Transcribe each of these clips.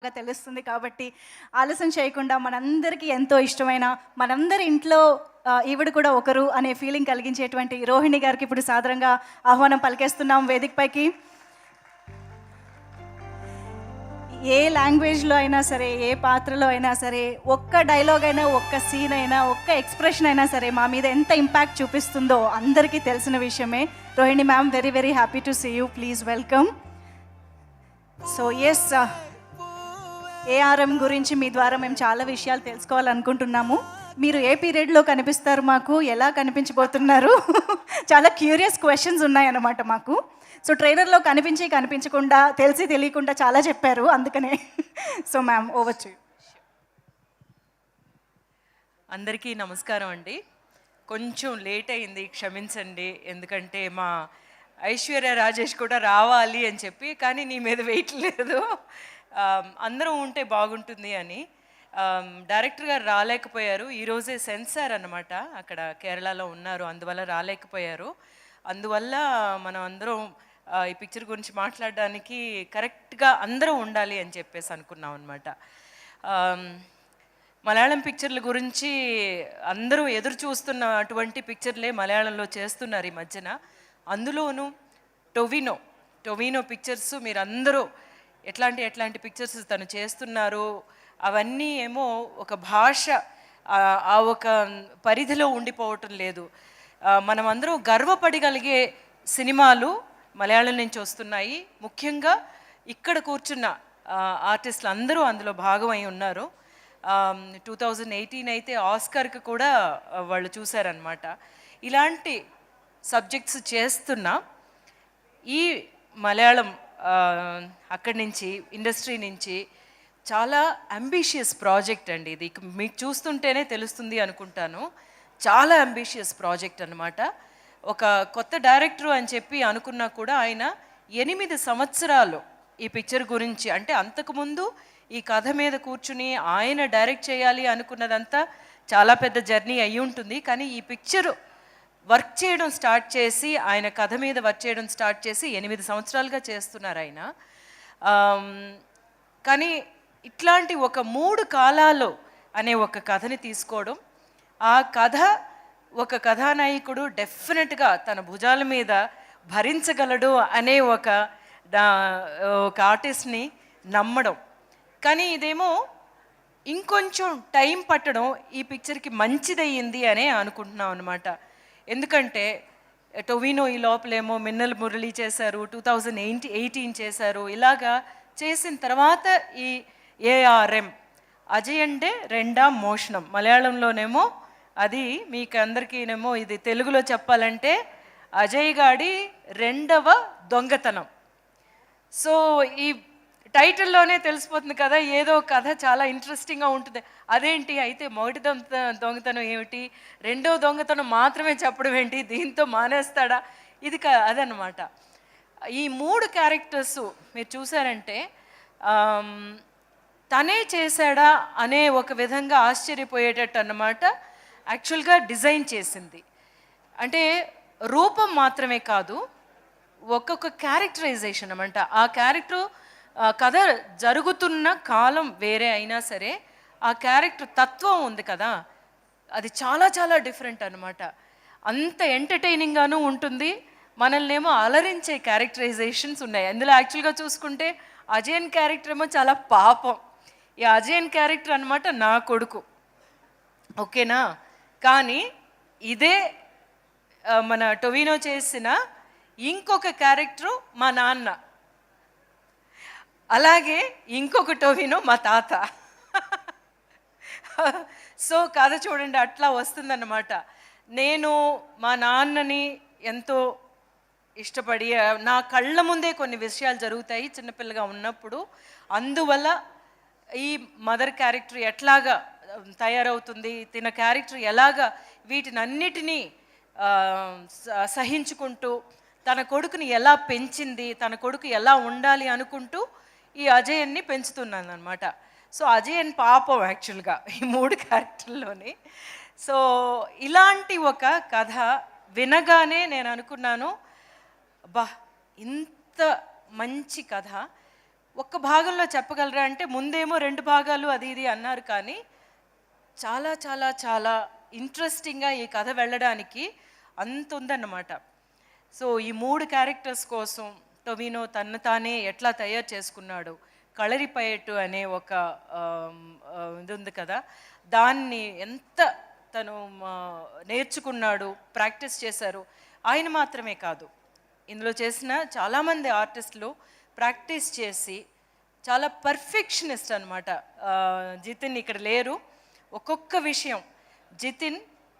తెలుస్తుంది కాబట్టి ఆలస్యం చేయకుండా మనందరికీ ఎంతో ఇష్టమైన మనందరి ఇంట్లో ఈవిడ కూడా ఒకరు అనే ఫీలింగ్ కలిగించేటువంటి రోహిణి గారికి ఇప్పుడు సాదరంగా ఆహ్వానం పలికేస్తున్నాం వేదికపైకి. ఏ లాంగ్వేజ్లో అయినా సరే, ఏ పాత్రలో అయినా సరే, ఒక్క డైలాగ్ అయినా, ఒక్క సీన్ అయినా, ఒక్క ఎక్స్ప్రెషన్ అయినా సరే మా మీద ఎంత ఇంపాక్ట్ చూపిస్తుందో అందరికీ తెలిసిన విషయమే. Rohini ma'am, very very happy to see you. Please welcome. So yes, ARM గురించి మీ ద్వారా మేము చాలా విషయాలు తెలుసుకోవాలనుకుంటున్నాము. మీరు ఏ పీరియడ్లో కనిపిస్తారు, మాకు ఎలా కనిపించబోతున్నారు? చాలా క్యూరియస్ క్వశ్చన్స్ ఉన్నాయన్నమాట మాకు. సో ట్రైలర్లో కనిపించకుండా తెలిసి తెలియకుండా చాలా చెప్పారు, అందుకనే. So ma'am, over to you. అందరికీ నమస్కారం అండి. కొంచెం లేట్ అయింది, క్షమించండి. ఎందుకంటే మా ఐశ్వర్య రాజేష్ కూడా రావాలి అని చెప్పి, కానీ నీ మీద వెయిట్ లేదు, అందరం ఉంటే బాగుంటుంది అని. డైరెక్టర్ గారు రాలేకపోయారు, ఈరోజే సెన్సార్ అన్నమాట, అక్కడ కేరళలో ఉన్నారు, అందువల్ల రాలేకపోయారు. అందువల్ల మనం అందరం ఈ పిక్చర్ గురించి మాట్లాడడానికి కరెక్ట్గా అందరం ఉండాలి అని చెప్పేసి అనుకున్నాం అనమాట. మలయాళం పిక్చర్ల గురించి అందరూ ఎదురు చూస్తున్న అటువంటి పిక్చర్లే మలయాళంలో చేస్తున్నారు ఈ మధ్యన. అందులోనూ టొవినో పిక్చర్స్ మీరు అందరూ ఎట్లాంటి పిక్చర్స్ తను చేస్తున్నారు, అవన్నీ ఏమో ఒక భాష ఆ ఒక పరిధిలో ఉండిపోవటం లేదు. మనం అందరూ గర్వపడగలిగే సినిమాలు మలయాళం నుంచి వస్తున్నాయి. ముఖ్యంగా ఇక్కడ కూర్చున్న ఆర్టిస్టులు అందరూ అందులో భాగమై ఉన్నారు. 2018 అయితే ఆస్కార్కి కూడా వాళ్ళు చూశారనమాట. ఇలాంటి సబ్జెక్ట్స్ చేస్తున్న ఈ మలయాళం అక్కడి నుంచి, ఇండస్ట్రీ నుంచి చాలా అంబిషియస్ ప్రాజెక్ట్ అండి ఇది. మీకు చూస్తుంటేనే తెలుస్తుంది అనుకుంటాను. చాలా అంబిషియస్ ప్రాజెక్ట్ అనమాట. ఒక కొత్త డైరెక్టర్ అని చెప్పి అనుకున్నా కూడా ఆయన 8 సంవత్సరాలు ఈ పిక్చర్ గురించి, అంటే అంతకుముందు ఈ కథ మీద కూర్చుని ఆయన డైరెక్ట్ చేయాలి అనుకున్నదంతా చాలా పెద్ద జర్నీ అయి ఉంటుంది. కానీ ఈ పిక్చర్ వర్క్ చేయడం స్టార్ట్ చేసి, ఆయన కథ మీద వర్క్ చేయడం స్టార్ట్ చేసి 8 సంవత్సరాలుగా చేస్తున్నారు ఆయన. కానీ ఇట్లాంటి ఒక 3 కాలాలు అనే ఒక కథని తీసుకోవడం, ఆ కథ ఒక కథానాయకుడు డెఫినెట్గా తన భుజాల మీద భరించగలడు అనే ఒక ఆర్టిస్ట్ని నమ్మడం. కానీ ఇదేమో ఇంకొంచెం టైం పట్టడం ఈ పిక్చర్కి మంచిదయ్యింది అనే అనుకుంటున్నాం అనమాట. ఎందుకంటే టొవినో ఈ లోపలేమో మిన్నల్ మురళి చేశారు, 2018 చేశారు. ఇలాగా చేసిన తర్వాత ఈ ఏఆర్ఎం, అజయ్ అంటే రెండాం మోషణం, మలయాళంలోనేమో అది మీకు అందరికీనేమో, ఇది తెలుగులో చెప్పాలంటే అజయ్ గాడి రెండవ దొంగతనం. సో ఈ టైటిల్లోనే తెలిసిపోతుంది కదా, ఏదో కథ చాలా ఇంట్రెస్టింగ్గా ఉంటుంది. అదేంటి అయితే మొదటి దొంగతనం ఏమిటి, రెండవ దొంగతనం మాత్రమే చెప్పడం ఏంటి, దీంతో మానేస్తాడా, ఇది అదనమాట. ఈ 3 క్యారెక్టర్స్ మీరు చూసారంటే తనే చేశాడా అనే ఒక విధంగా ఆశ్చర్యపోయేటట్టు అన్నమాట యాక్చువల్గా డిజైన్ చేసింది. అంటే రూపం మాత్రమే కాదు, ఒక్కొక్క క్యారెక్టరైజేషన్ అన్నమాట. ఆ క్యారెక్టర్ కథ జరుగుతున్న కాలం వేరే అయినా సరే, ఆ క్యారెక్టర్ తత్వం ఉంది కదా, అది చాలా చాలా డిఫరెంట్ అనమాట. అంత ఎంటర్టైనింగ్గాను ఉంటుంది, మనల్ని ఏమో అలరించే క్యారెక్టరైజేషన్స్ ఉన్నాయి అందులో. యాక్చువల్గా చూసుకుంటే అజయన్ క్యారెక్టర్ ఏమో చాలా పాపం. ఈ అజయన్ క్యారెక్టర్ అనమాట నా కొడుకు, ఓకేనా. కానీ ఇదే మన టొవినో చేసిన ఇంకొక క్యారెక్టరు మా నాన్న, అలాగే ఇంకొక టొవినో మా తాత. సో కథ చూడండి అట్లా వస్తుందన్నమాట. నేను మా నాన్నని ఎంతో ఇష్టపడి, నా కళ్ళ ముందే కొన్ని విషయాలు జరుగుతాయి చిన్నపిల్లగా ఉన్నప్పుడు. అందువల్ల ఈ మదర్ క్యారెక్టర్ ఎట్లాగా తయారవుతుంది, తిన క్యారెక్టర్ ఎలాగా వీటినన్నిటినీ సహించుకుంటూ తన కొడుకుని ఎలా పెంచింది, తన కొడుకు ఎలా ఉండాలి అనుకుంటూ ఈ అజయన్ని పెంచుతున్నాను అనమాట. సో అజయన్ పాపం యాక్చువల్గా ఈ 3 క్యారెక్టర్లోని. సో ఇలాంటి ఒక కథ వినగానే నేను అనుకున్నాను, బా ఇంత మంచి కథ ఒక్క భాగంలో చెప్పగలరా అంటే ముందేమో 2 భాగాలు అది ఇది అన్నారు, కానీ చాలా చాలా చాలా ఇంట్రెస్టింగ్గా ఈ కథ వెళ్ళడానికి అంత ఉందన్నమాట. సో ఈ 3 క్యారెక్టర్స్ కోసం టొవినో తన్ను తానే ఎట్లా తయారు చేసుకున్నాడు, కళరిపయట్టు అనే ఒక ఇది ఉంది కదా, దాన్ని ఎంత తను నేర్చుకున్నాడు, ప్రాక్టీస్ చేశారు. ఆయన మాత్రమే కాదు, ఇందులో చేసిన చాలామంది ఆర్టిస్టులు ప్రాక్టీస్ చేసి చాలా పర్ఫెక్షనిస్ట్ అనమాట. జితిన్ ఇక్కడ లేరు. ఒక్కొక్క విషయం, జితిన్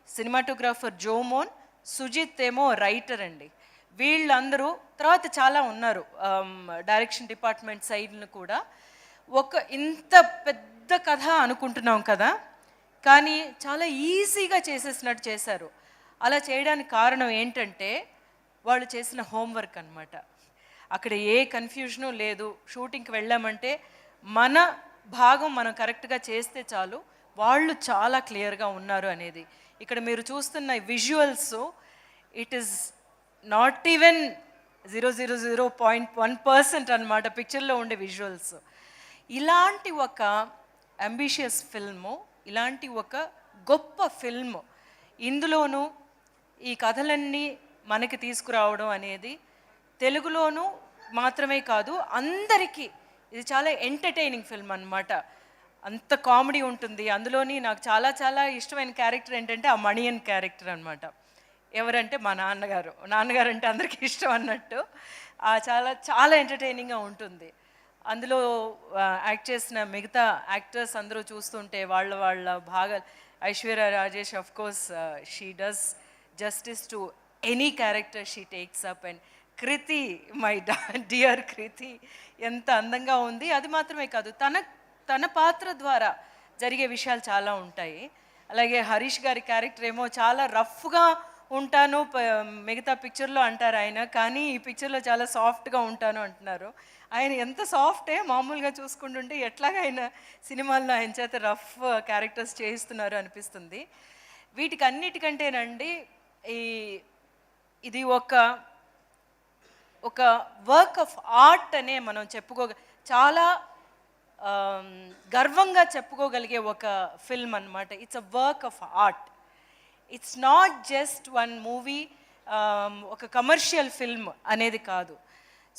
సినిమాటోగ్రాఫర్, జోమోన్, సుజిత్ ఏమో రైటర్ అండి. వీళ్ళందరూ తర్వాత చాలా ఉన్నారు డైరెక్షన్ డిపార్ట్మెంట్ సైడ్ను కూడా. ఇంత పెద్ద కథ అనుకుంటున్నాం కదా, కానీ చాలా ఈజీగా చేసేసినట్టు చేశారు. అలా చేయడానికి కారణం ఏంటంటే వాళ్ళు చేసిన హోంవర్క్ అనమాట. అక్కడ ఏ కన్ఫ్యూజను లేదు. షూటింగ్కి వెళ్ళామంటే మన భాగం మనం కరెక్ట్గా చేస్తే చాలు, వాళ్ళు చాలా క్లియర్గా ఉన్నారు అనేది. ఇక్కడ మీరు చూస్తున్న visuals, it is not even 0.1% అనమాట పిక్చర్లో ఉండే విజువల్స్. ఇలాంటి ఒక అంబిషియస్ ఫిల్ము, ఇలాంటి ఒక గొప్ప ఫిల్మ్ ఇందులోనూ ఈ కథలన్నీ మనకి తీసుకురావడం అనేది తెలుగులోనూ మాత్రమే కాదు, అందరికీ ఇది చాలా ఎంటర్టైనింగ్ ఫిల్మ్ అనమాట. అంత కామెడీ ఉంటుంది అందులోని. నాకు చాలా చాలా ఇష్టమైన క్యారెక్టర్ ఏంటంటే ఆ మణియన్ క్యారెక్టర్ అనమాట. ఎవరంటే మా నాన్నగారు. నాన్నగారు అంటే అందరికీ ఇష్టం అన్నట్టు. చాలా చాలా ఎంటర్టైనింగ్గా ఉంటుంది. అందులో యాక్ట్ చేసిన మిగతా యాక్టర్స్ అందరూ చూస్తుంటే వాళ్ళ వాళ్ళ భాగాలు, Aishwarya Rajesh of course she does justice to any character she takes up. And Kriti, my dear Kriti ఎంత అందంగా ఉంది. అది మాత్రమే కాదు, తన పాత్ర ద్వారా జరిగే విషయాలు చాలా ఉంటాయి. అలాగే హరీష్ గారి క్యారెక్టర్ ఏమో చాలా రఫ్గా ఉంటాను మిగతా పిక్చర్లో అంటారు ఆయన, కానీ ఈ పిక్చర్లో చాలా సాఫ్ట్గా ఉంటాను అంటున్నారు. ఆయన ఎంత సాఫ్టే, మామూలుగా చూసుకుంటుంటే ఎట్లాగా ఆయన సినిమాల్లో ఆయన చేత రఫ్ క్యారెక్టర్స్ చేయిస్తున్నారు అనిపిస్తుంది. వీటికి అన్నిటికంటేనండి ఇది ఒక వర్క్ ఆఫ్ ఆర్ట్ అనే మనం చాలా గర్వంగా చెప్పుకోగలిగే ఒక ఫిల్మ్ అన్నమాట. It's a work of art. It's not just one movie, ఒక కమర్షియల్ ఫిల్మ్ అనేది కాదు.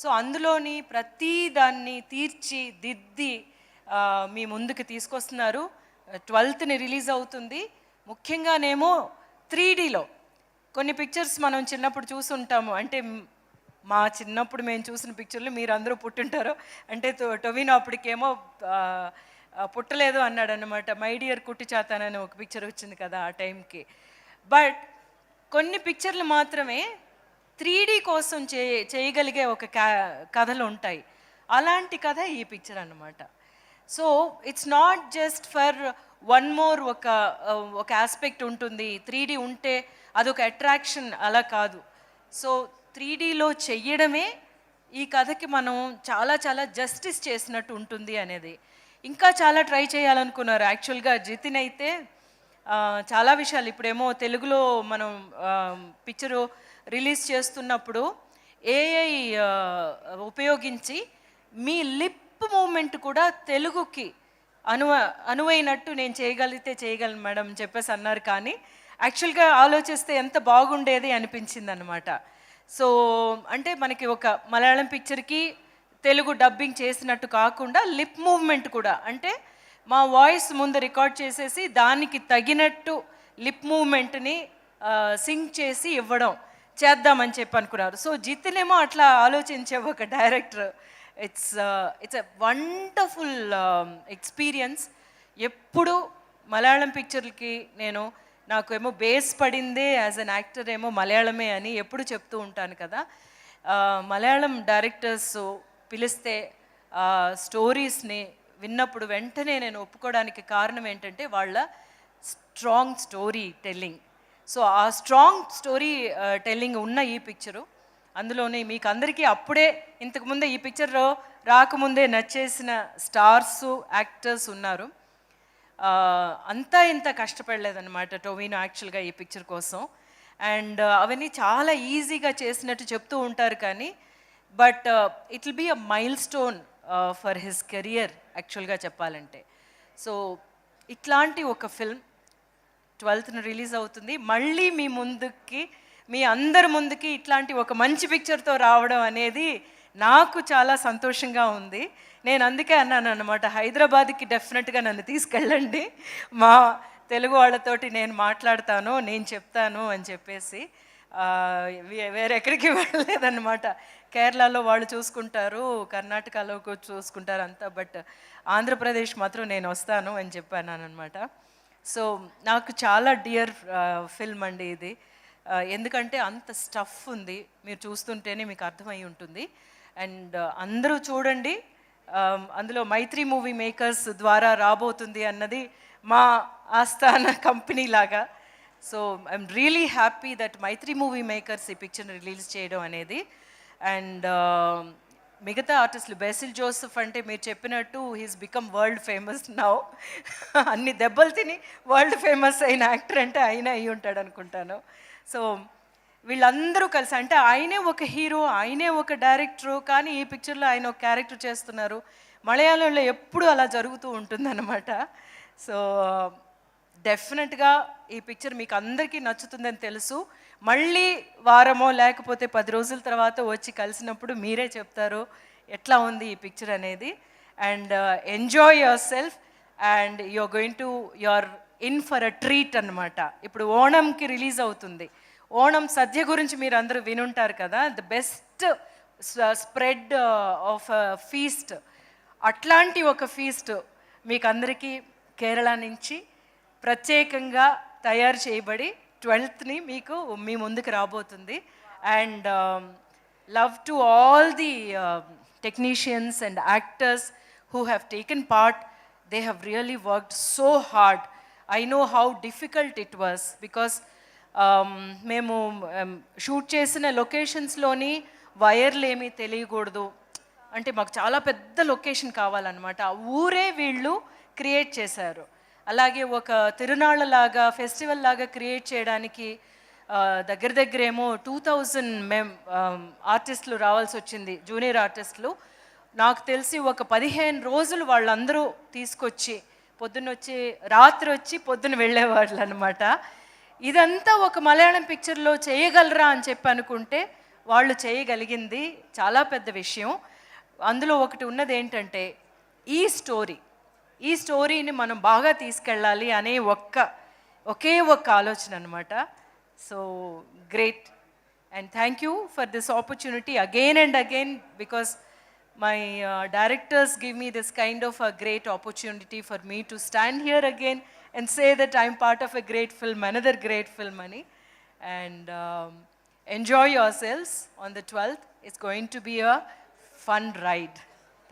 సో అందులోని ప్రతి దాన్ని తీర్చిదిద్ది మీ ముందుకు తీసుకొస్తున్నారు. 12th రిలీజ్ అవుతుంది. ముఖ్యంగానేమో 3Dలో కొన్ని పిక్చర్స్ మనం చిన్నప్పుడు చూసుంటాము. అంటే మా చిన్నప్పుడు మేము చూసిన పిక్చర్లు మీరు అందరూ పుట్టుంటారు. అంటే టొవినో అప్పటికేమో పుట్టలేదు అన్నాడు అనమాట. మై డియర్ కుట్టి చాతానని ఒక పిక్చర్ వచ్చింది కదా ఆ టైంకి. బట్ కొన్ని పిక్చర్లు మాత్రమే 3D కోసం చేయగలిగే ఒక కథలు ఉంటాయి. అలాంటి కథ ఈ పిక్చర్ అన్నమాట. So it's not just for one more ఒక ఆస్పెక్ట్ ఉంటుంది. 3D ఉంటే అదొక అట్రాక్షన్, అలా కాదు. సో 3Dలో చెయ్యడమే ఈ కథకి మనం చాలా చాలా జస్టిస్ చేసినట్టు ఉంటుంది అనేది. ఇంకా చాలా ట్రై చేయాలనుకున్నారు యాక్చువల్గా జితిన్ అయితే. చాలా విషయాలు ఇప్పుడేమో తెలుగులో మనం పిక్చరు రిలీజ్ చేస్తున్నప్పుడు ఏఐ ఉపయోగించి మీ లిప్ మూమెంట్ కూడా తెలుగుకి అనువైనట్టు నేను చేయగలను మేడం చెప్పేసి అన్నారు. కానీ యాక్చువల్గా ఆలోచిస్తే ఎంత బాగుండేది అనిపించింది అనమాట. సో అంటే మనకి ఒక మలయాళం పిక్చర్కి తెలుగు డబ్బింగ్ చేసినట్టు కాకుండా లిప్ మూవ్మెంట్ కూడా, అంటే మా వాయిస్ ముందు రికార్డ్ చేసేసి దానికి తగినట్టు లిప్ మూవ్మెంట్ని సింక్ చేసి చేద్దామని చెప్పి అనుకున్నారు. సో జితిన్ ఏమో అట్లా ఆలోచించే ఒక director. It's a wonderful experience. ఎప్పుడు మలయాళం పిక్చర్లకి నాకు ఏమో బేస్ పడిందే యాజ్ అన్ యాక్టర్ ఏమో మలయాళమే అని ఎప్పుడు చెప్తూ ఉంటాను కదా. మలయాళం డైరెక్టర్స్ పిలిస్తే స్టోరీస్ని విన్నప్పుడు వెంటనే నేను ఒప్పుకోవడానికి కారణం ఏంటంటే వాళ్ళ స్ట్రాంగ్ స్టోరీ టెల్లింగ్. సో ఆ స్ట్రాంగ్ స్టోరీ టెల్లింగ్ ఉన్న ఈ పిక్చరు, అందులోనే మీకు అందరికీ అప్పుడే ఇంతకుముందే ఈ పిక్చర్లో రాకముందే నచ్చేసిన స్టార్స్, యాక్టర్స్ ఉన్నారు. అంతా ఇంత కష్టపడలేదన్నమాట టొవినో యాక్చువల్గా ఈ పిక్చర్ కోసం. అండ్ అవన్నీ చాలా ఈజీగా చేసినట్టు చెప్తూ ఉంటారు కానీ but it will be a milestone for his career యాక్చువల్గా చెప్పాలంటే. సో ఇట్లాంటి ఒక ఫిల్మ్ 12th రిలీజ్ అవుతుంది. మళ్ళీ మీ ముందుకి, మీ అందరి ముందుకి ఇట్లాంటి ఒక మంచి పిక్చర్తో రావడం అనేది నాకు చాలా సంతోషంగా ఉంది. నేను అందుకే అన్నాను అన్నమాట, హైదరాబాద్కి డెఫినెట్గా నన్ను తీసుకెళ్ళండి, మా తెలుగు వాళ్ళతోటి నేను మాట్లాడతాను, నేను చెప్తాను అని చెప్పేసి. వేరే ఎక్కడికి వెళ్ళలేదన్నమాట. కేరళలో వాళ్ళు చూసుకుంటారు, కర్ణాటకలో చూసుకుంటారు అంతా, బట్ ఆంధ్రప్రదేశ్ మాత్రం నేను వస్తాను అని చెప్పాను అనమాట. సో నాకు చాలా డియర్ ఫిల్మ్ అండి ఇది. ఎందుకంటే అంత స్టఫ్ ఉంది, మీరు చూస్తుంటేనే మీకు అర్థమై ఉంటుంది. అండ్ అందరూ చూడండి. అందులో మైత్రి మూవీ మేకర్స్ ద్వారా రాబోతుంది అన్నది మా ఆస్థాన కంపెనీ లాగా. So I'm really happy that Mythri movie makers ఈ పిక్చర్ని రిలీజ్ చేయడం అనేది. అండ్ మిగతా ఆర్టిస్టులు, బెసిల్ జోసెఫ్ అంటే మీరు చెప్పినట్టు he's become world famous now. అన్ని దెబ్బలు తిని వరల్డ్ ఫేమస్ అయిన యాక్టర్ అంటే ఆయన అయి ఉంటాడు అనుకుంటాను. సో వీళ్ళందరూ కలిసి, అంటే ఆయనే ఒక హీరో, ఆయనే ఒక డైరెక్టరు, కానీ ఈ పిక్చర్లో ఆయన ఒక క్యారెక్టర్ చేస్తున్నారు. మలయాళంలో ఎప్పుడు అలా జరుగుతూ ఉంటుందన్నమాట. సో డెఫినెట్గా ఈ పిక్చర్ మీకు అందరికీ నచ్చుతుందని తెలుసు. మళ్ళీ వారమో లేకపోతే 10 రోజుల తర్వాత వచ్చి కలిసినప్పుడు మీరే చెప్తారు ఎట్లా ఉంది ఈ పిక్చర్ అనేది. And enjoy yourself and you're in for a treat అనమాట. ఇప్పుడు ఓణంకి రిలీజ్ అవుతుంది. ఓణం సద్య గురించి మీరు అందరూ వినుంటారు కదా, the best spread of feast. అట్లాంటి ఒక ఫీస్ట్ మీకు అందరికీ కేరళ నుంచి ప్రత్యేకంగా తయారు చేయబడి 12th మీకు మీ ముందుకు రాబోతుంది. And love to all the technicians and actors who have taken part. They have really worked so hard. I know how difficult it was because మేము షూట్ చేసిన లొకేషన్స్లోని వైర్లు ఏమీ తెలియకూడదు, అంటే మాకు చాలా పెద్ద లొకేషన్ కావాలన్నమాట. ఆ ఊరే వీళ్ళు క్రియేట్ చేశారు. అలాగే ఒక తిరునాళ్ళలాగా, ఫెస్టివల్ లాగా క్రియేట్ చేయడానికి దగ్గర దగ్గరేమో 2000 ఆర్టిస్టులు రావాల్సి వచ్చింది, జూనియర్ ఆర్టిస్టులు. నాకు తెలిసి ఒక 15 రోజులు వాళ్ళందరూ తీసుకొచ్చి పొద్దున్నొచ్చి రాత్రి వచ్చి పొద్దున్న వెళ్ళేవాళ్ళు అనమాట. ఇదంతా ఒక మలయాళం పిక్చర్లో చేయగలరా అని చెప్పి అనుకుంటే వాళ్ళు చేయగలిగింది చాలా పెద్ద విషయం. అందులో ఒకటి ఉన్నది ఏంటంటే ఈ స్టోరీని మనం బాగా తీసుకెళ్ళాలి అనే ఒకే ఒక్క ఆలోచన అనమాట. So great, and thank you for this opportunity again and again, because my directors give me this kind of a great opportunity for me to stand here again and say that I'm part of a great film, another great film, Mani. And enjoy yourselves on the 12th. It's going to be a fun ride.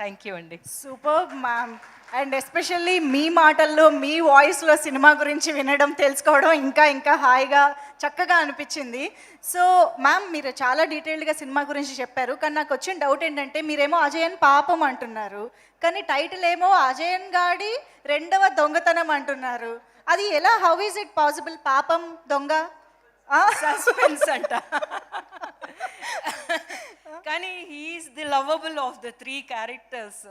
Thank you, Andy. Super ma'am. And especially మీ మాటల్లో, మీ వాయిస్లో cinema గురించి వినడం, తెలుసుకోవడం ఇంకా ఇంకా హాయిగా చక్కగా అనిపించింది. సో మ్యామ్, మీరు చాలా డీటెయిల్డ్గా సినిమా గురించి చెప్పారు, కానీ నాకు వచ్చిన డౌట్ ఏంటంటే మీరేమో అజయన్ పాపం అంటున్నారు, కానీ టైటిల్ ఏమో అజయన్ గాడి రెండవ దొంగతనం అంటున్నారు. అది ఎలా, హౌ ఈజ్ ఇట్ పాసిబుల్? పాపం దొంగ సస్పెన్స్ అంట. కానీ he's the lovable of the 3 characters.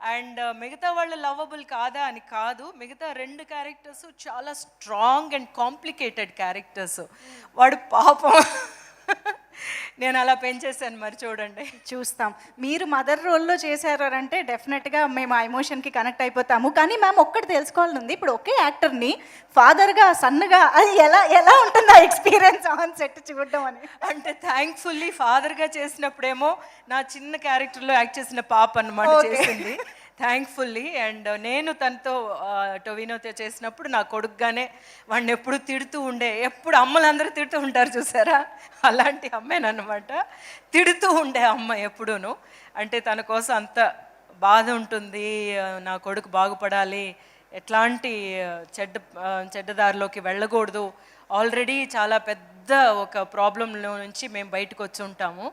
And మిగతా వాళ్ళు లవబుల్ కాదా అని కాదు, మిగతా 2 క్యారెక్టర్స్ చాలా స్ట్రాంగ్ అండ్ కాంప్లికేటెడ్ క్యారెక్టర్స్. వాడు పాపం నేను అలా పెంచేసాను, మరి చూడండి. చూస్తాం. మీరు మదర్ రోల్లో చేశారు అంటే డెఫినెట్గా మేము ఆ ఎమోషన్కి కనెక్ట్ అయిపోతాము. కానీ మ్యామ్, ఒక్కటి తెలుసుకోవాలని ఉంది, ఇప్పుడు ఒకే యాక్టర్ని ఫాదర్గా, సన్గా, అది ఎలా ఉంటుంది ఆ ఎక్స్పీరియన్స్ ఆన్ సెట్ చూడడం అని? అంటే థ్యాంక్ఫుల్లీ ఫాదర్గా చేసినప్పుడేమో నా చిన్న క్యారెక్టర్లో యాక్ట్ చేసిన పాప అన్నమాట చేసింది, థ్యాంక్ఫుల్లీ. అండ్ నేను తనతో టొవినోతో చేసినప్పుడు నా కొడుకుగానే వాడిని ఎప్పుడు తిడుతూ ఉండే, ఎప్పుడు అమ్మలందరూ తిడుతూ ఉంటారు చూసారా, అలాంటి అమ్మేనమాట. తిడుతూ ఉండే అమ్మ ఎప్పుడూను. అంటే తన కోసం అంత బాధ ఉంటుంది, నా కొడుకు బాగుపడాలి, ఎట్లాంటి చెడ్డదారిలోకి వెళ్ళకూడదు. ఆల్రెడీ చాలా పెద్ద ఒక ప్రాబ్లంలో నుంచి మేము బయటకు వచ్చి ఉంటాము,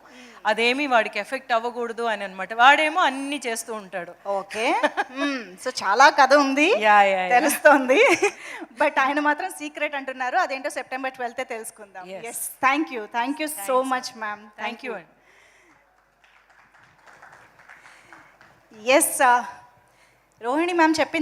అదేమీ వాడికి ఎఫెక్ట్ అవ్వకూడదు అని అనమాట. వాడేమో అన్ని చేస్తూ ఉంటాడు. ఓకే, సో చాలా కథ ఉంది, తెలుస్తోంది. బట్ ఆయన మాత్రం సీక్రెట్ అంటున్నారు, అదేంటో September 12th తెలుసుకుందాం. Yes, thank you so much ma'am. Thank you అండి. ఎస్ రోహిణి మ్యామ్ చెప్పింది